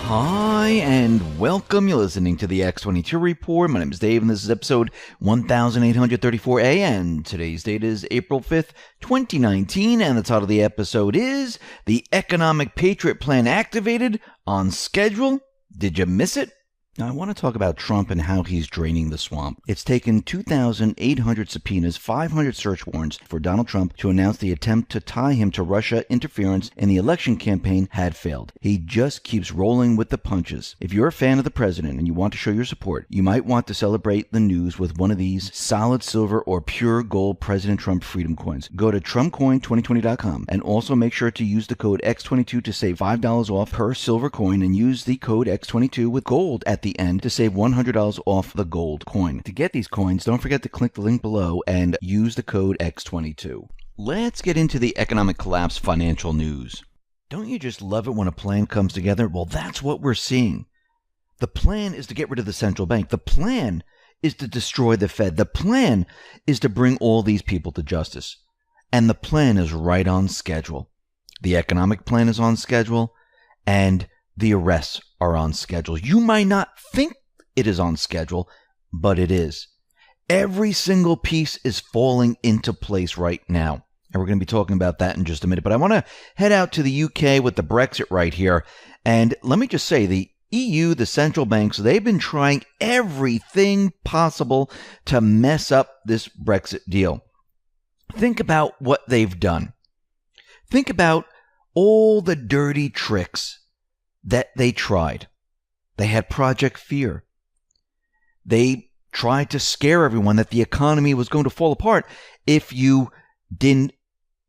Hi, and welcome. You're listening to the X22 Report. My name is Dave, and this is episode 1834A, and today's date is April 5th, 2019, and the title of the episode is The Economic Patriot Plan Activated on Schedule. Did you miss it? Now, I want to talk about Trump and how he's draining the swamp. It's taken 2,800 subpoenas, 500 search warrants for Donald Trump to announce the attempt to tie him to Russia interference in the election campaign had failed. He just keeps rolling with the punches. If you're a fan of the president and you want to show your support, you might want to celebrate the news with one of these solid silver or pure gold President Trump Freedom Coins. Go to TrumpCoin2020.com and also make sure to use the code X22 to save $5 off per silver coin, and use the code X22 with gold at the end to save $100 off the gold coin. To get these coins, don't forget to click the link below and use the code X22. Let's get into the economic collapse financial news. Don't you just love it when a plan comes together? Well, that's what we're seeing. The plan is to get rid of the central bank. The plan is to destroy the Fed. The plan is to bring all these people to justice. And the plan is right on schedule. The economic plan is on schedule, and the arrests are on schedule. You might not think it is on schedule, but it is. Every single piece is falling into place right now. And we're going to be talking about that in just a minute. But I want to head out to the UK with the Brexit right here. And let me just say, the EU, the central banks, they've been trying everything possible to mess up this Brexit deal. Think about what they've done. Think about all the dirty tricks that they tried. They had Project Fear. They tried to scare everyone that the economy was going to fall apart if you didn't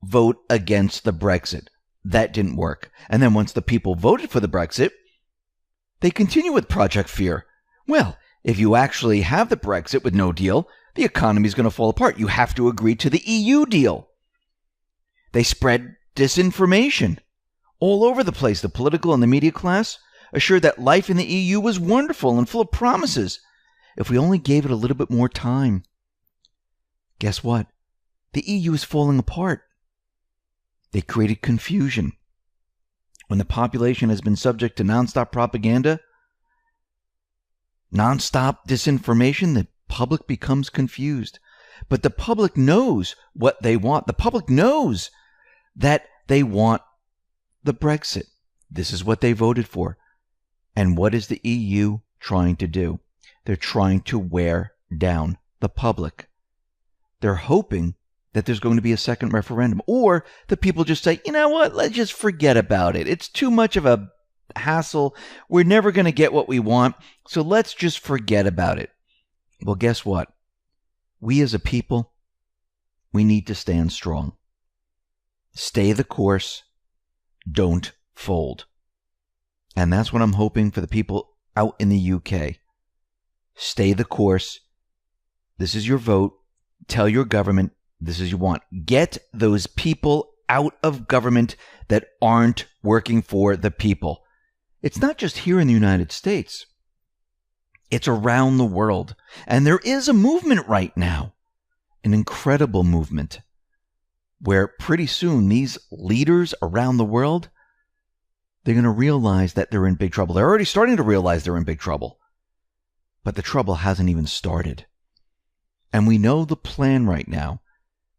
vote against the Brexit. That didn't work. And then once the people voted for the Brexit, they continue with Project Fear. Well, if you actually have the Brexit with no deal, the economy is going to fall apart. You have to agree to the EU deal. They spread disinformation all over the place. The political and the media class assured that life in the EU was wonderful and full of promises if we only gave it a little bit more time. Guess what? The EU is falling apart. They created confusion. When the population has been subject to nonstop propaganda, nonstop disinformation, the public becomes confused. But the public knows what they want. The public knows that they want the Brexit. This is what they voted for. And what is the EU trying to do? They're trying to wear down the public. They're hoping that there's going to be a second referendum, or the people just say, you know what, let's just forget about it. It's too much of a hassle. We're never going to get what we want, so let's just forget about it. Well, guess what? We as a people, we need to stand strong. Stay the course. Don't fold. And that's what I'm hoping for the people out in the UK. Stay the course. This is your vote. Tell your government this is what you want. Get those people out of government that aren't working for the people. It's not just here in the United States. It's around the world. And there is a movement right now, an incredible movement, where pretty soon these leaders around the world, they're going to realize that they're in big trouble. They're already starting to realize they're in big trouble. But the trouble hasn't even started. And we know the plan right now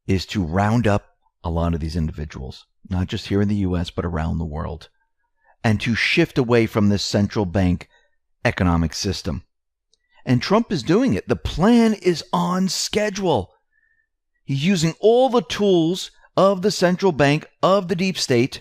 is to round up a lot of these individuals, not just here in the U.S., but around the world, and to shift away from this central bank economic system. And Trump is doing it. The plan is on schedule. He's using all the tools of the central bank, of the deep state,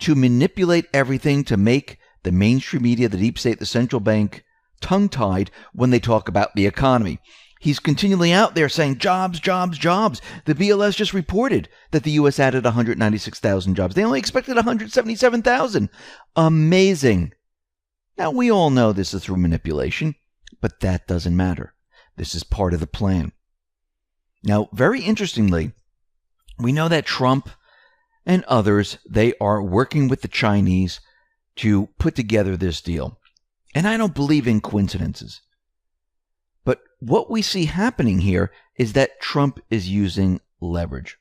to manipulate everything, to make the mainstream media, the deep state, the central bank, tongue-tied when they talk about the economy. He's continually out there saying jobs, jobs, jobs. The BLS just reported that the U.S. added 196,000 jobs. They only expected 177,000. Amazing. Now, we all know this is through manipulation, but that doesn't matter. This is part of the plan. Now, very interestingly, we know that Trump and others, they are working with the Chinese to put together this deal. And I don't believe in coincidences. But what we see happening here is that Trump is using leverage.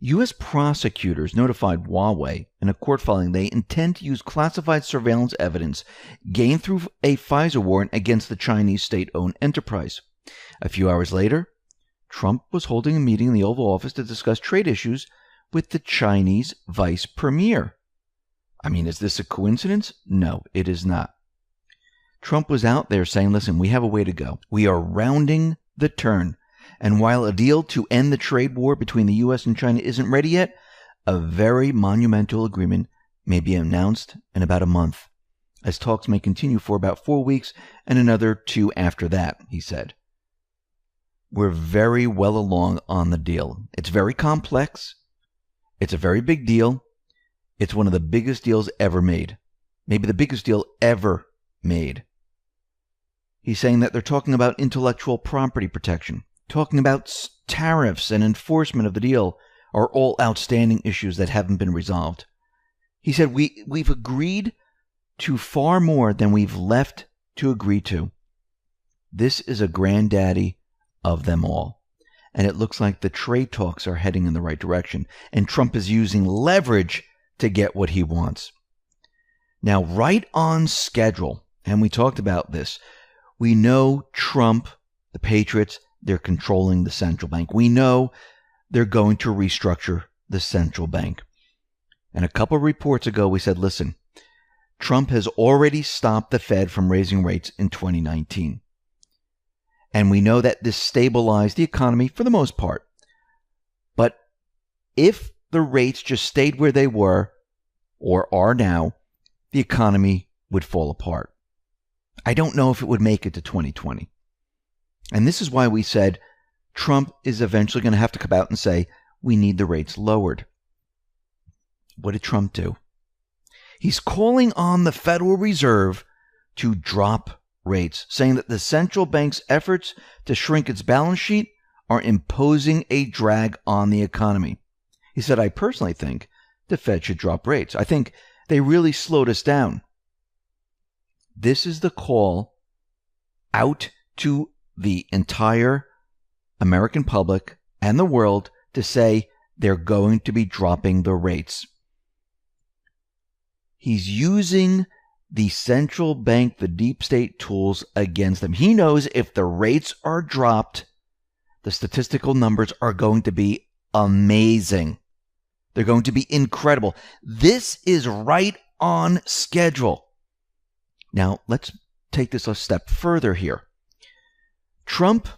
U.S. prosecutors notified Huawei in a court filing they intend to use classified surveillance evidence gained through a FISA warrant against the Chinese state-owned enterprise. A few hours later, Trump was holding a meeting in the Oval Office to discuss trade issues with the Chinese vice premier. I mean, is this a coincidence? No, it is not. Trump was out there saying, listen, we have a way to go. We are rounding the turn. And while a deal to end the trade war between the U.S. and China isn't ready yet, a very monumental agreement may be announced in about a month, as talks may continue for about 4 weeks and another 2 after that, he said. We're very well along on the deal. It's very complex. It's a very big deal. It's one of the biggest deals ever made. Maybe the biggest deal ever made. He's saying that they're talking about intellectual property protection, talking about tariffs and enforcement of the deal are all outstanding issues that haven't been resolved. He said, we've agreed to far more than we've left to agree to. This is a granddaddy of them all. And it looks like the trade talks are heading in the right direction. And Trump is using leverage to get what he wants. Now, right on schedule, and we talked about this, we know Trump, the Patriots, they're controlling the central bank. We know they're going to restructure the central bank. And a couple of reports ago, we said, listen, Trump has already stopped the Fed from raising rates in 2019. And we know that this stabilized the economy for the most part. But if the rates just stayed where they were or are now, the economy would fall apart. I don't know if it would make it to 2020. And this is why we said Trump is eventually going to have to come out and say, we need the rates lowered. What did Trump do? He's calling on the Federal Reserve to drop rates, saying that the central bank's efforts to shrink its balance sheet are imposing a drag on the economy. He said, I personally think the Fed should drop rates. I think they really slowed us down. This is the call out to the entire American public and the world to say they're going to be dropping the rates. He's using the central bank, the deep state tools against them. He knows if the rates are dropped, the statistical numbers are going to be amazing. They're going to be incredible. This is right on schedule. Now, let's take this a step further here. Trump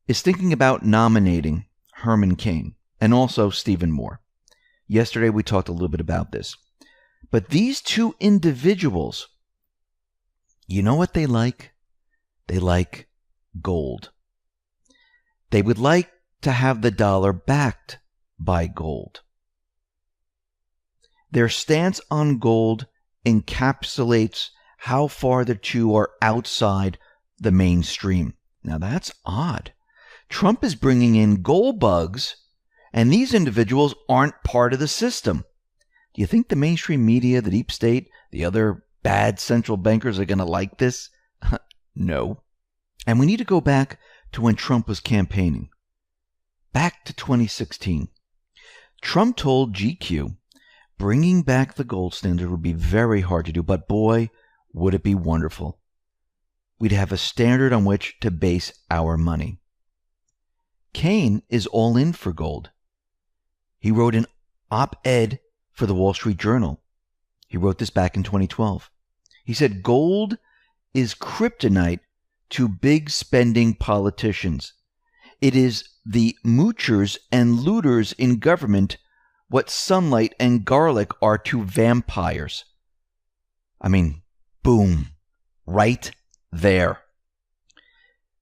is thinking about nominating Herman Cain and also Stephen Moore. Yesterday, we talked a little bit about this. But these two individuals, you know what they like? They like gold. They would like to have the dollar backed by gold. Their stance on gold encapsulates how far the two are outside the mainstream. Now that's odd. Trump is bringing in gold bugs, and these individuals aren't part of the system. Do you think the mainstream media, the deep state, the other bad central bankers are going to like this? No. And we need to go back to when Trump was campaigning. Back to 2016. Trump told GQ bringing back the gold standard would be very hard to do, but boy, would it be wonderful. We'd have a standard on which to base our money. Cain is all in for gold. He wrote an op-ed for the Wall Street Journal. He wrote this back in 2012. He said, gold is kryptonite to big spending politicians. It is the moochers and looters in government what sunlight and garlic are to vampires. I mean, boom, right there.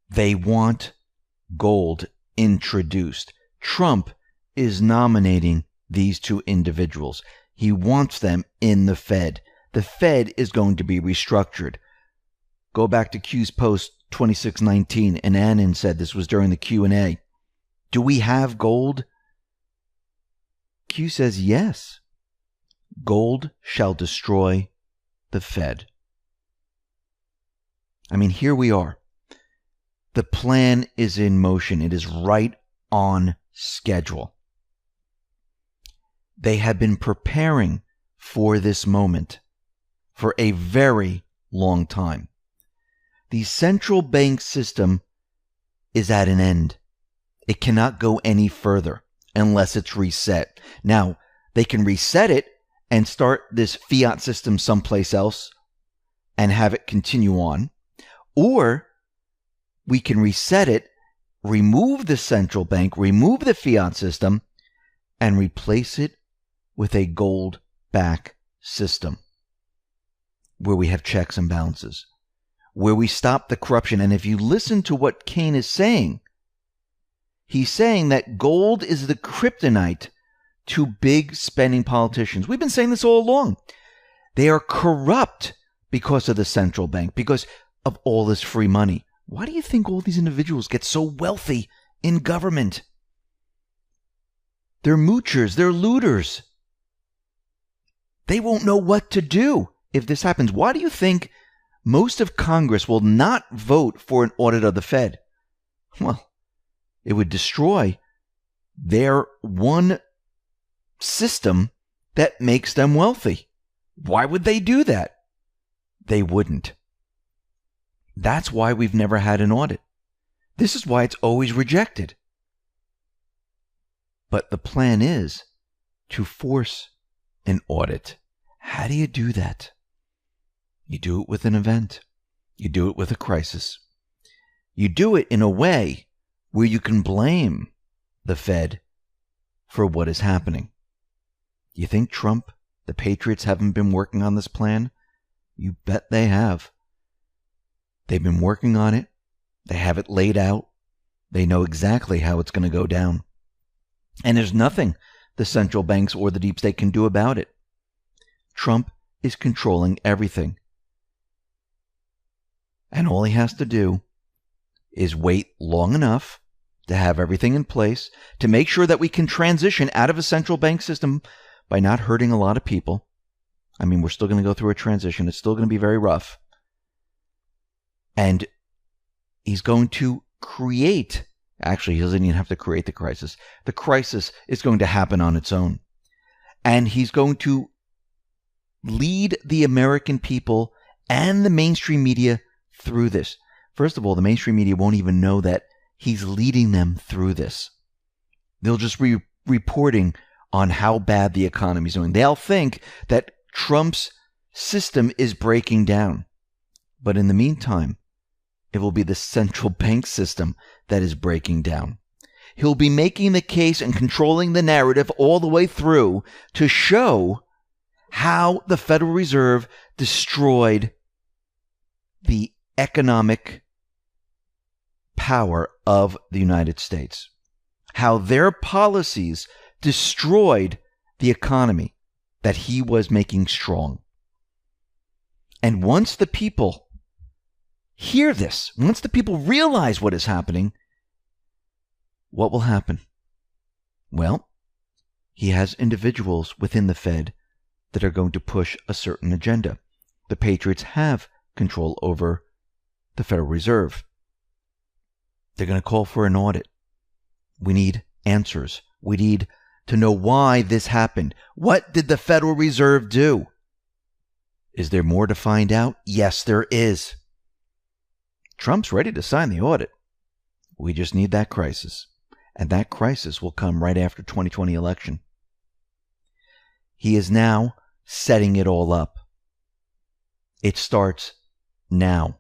They want gold introduced. Trump is nominating these two individuals. He wants them in the Fed. The Fed is going to be restructured. Go back to Q's post 2619, and Annan said this was during the Q&A. Do we have gold? Q says yes. Gold shall destroy the Fed. I mean, here we are. The plan is in motion. It is right on schedule. They have been preparing for this moment for a very long time. The central bank system is at an end. It cannot go any further unless it's reset. Now, they can reset it and start this fiat system someplace else and have it continue on. Or we can reset it, remove the central bank, remove the fiat system, and replace it with a gold-backed system where we have checks and balances, where we stop the corruption. And if you listen to what Kane is saying, he's saying that gold is the kryptonite to big spending politicians. We've been saying this all along. They are corrupt because of the central bank, because of all this free money. Why do you think all these individuals get so wealthy in government? They're moochers. They're looters. They won't know what to do if this happens. Why do you think most of Congress will not vote for an audit of the Fed? Well, it would destroy their one system that makes them wealthy. Why would they do that? They wouldn't. That's why we've never had an audit. This is why it's always rejected. But the plan is to force an audit. How do you do that? You do it with an event. You do it with a crisis. You do it in a way where you can blame the Fed for what is happening. You think Trump, the Patriots, haven't been working on this plan? You bet they have. They've been working on it. They have it laid out. They know exactly how it's going to go down. And there's nothing the central banks or the deep state can do about it. Trump is controlling everything. And all he has to do is wait long enough to have everything in place to make sure that we can transition out of a central bank system by not hurting a lot of people. I mean, we're still going to go through a transition. It's still going to be very rough. And he's going to create, actually, he doesn't even have to create the crisis. The crisis is going to happen on its own. And he's going to lead the American people and the mainstream media through this. First of all, the mainstream media won't even know that he's leading them through this. They'll just be reporting on how bad the economy is doing. They'll think that Trump's system is breaking down. But in the meantime, it will be the central bank system that is breaking down. He'll be making the case and controlling the narrative all the way through to show how the Federal Reserve destroyed the economic power of the United States. How their policies destroyed the economy that he was making strong. And once the people hear this, once the people realize what is happening, what will happen? Well, he has individuals within the Fed that are going to push a certain agenda. The Patriots have control over the Federal Reserve. They're going to call for an audit. We need answers. We need to know why this happened. What did the Federal Reserve do? Is there more to find out? Yes, there is. Trump's ready to sign the audit. We just need that crisis. And that crisis will come right after 2020 election. He is now setting it all up. It starts now.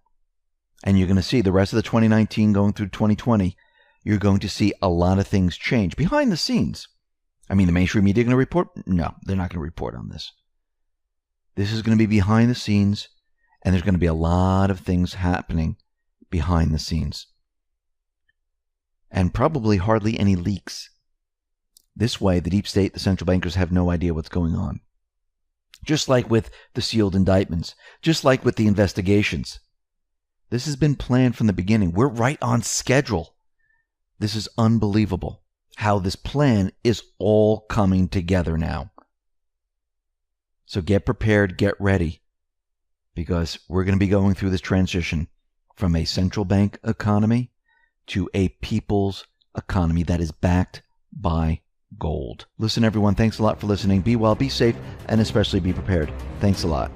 And you're going to see the rest of the 2019 going through 2020, you're going to see a lot of things change behind the scenes. I mean, the mainstream media going to report? No, they're not going to report on this. This is going to be behind the scenes, and there's going to be a lot of things happening behind the scenes. And probably hardly any leaks. This way, the deep state, the central bankers have no idea what's going on. Just like with the sealed indictments, just like with the investigations. This has been planned from the beginning. We're right on schedule. This is unbelievable how this plan is all coming together now. So get prepared, get ready, because we're going to be going through this transition from a central bank economy to a people's economy that is backed by gold. Listen, everyone, thanks a lot for listening. Be well, be safe, and especially be prepared. Thanks a lot.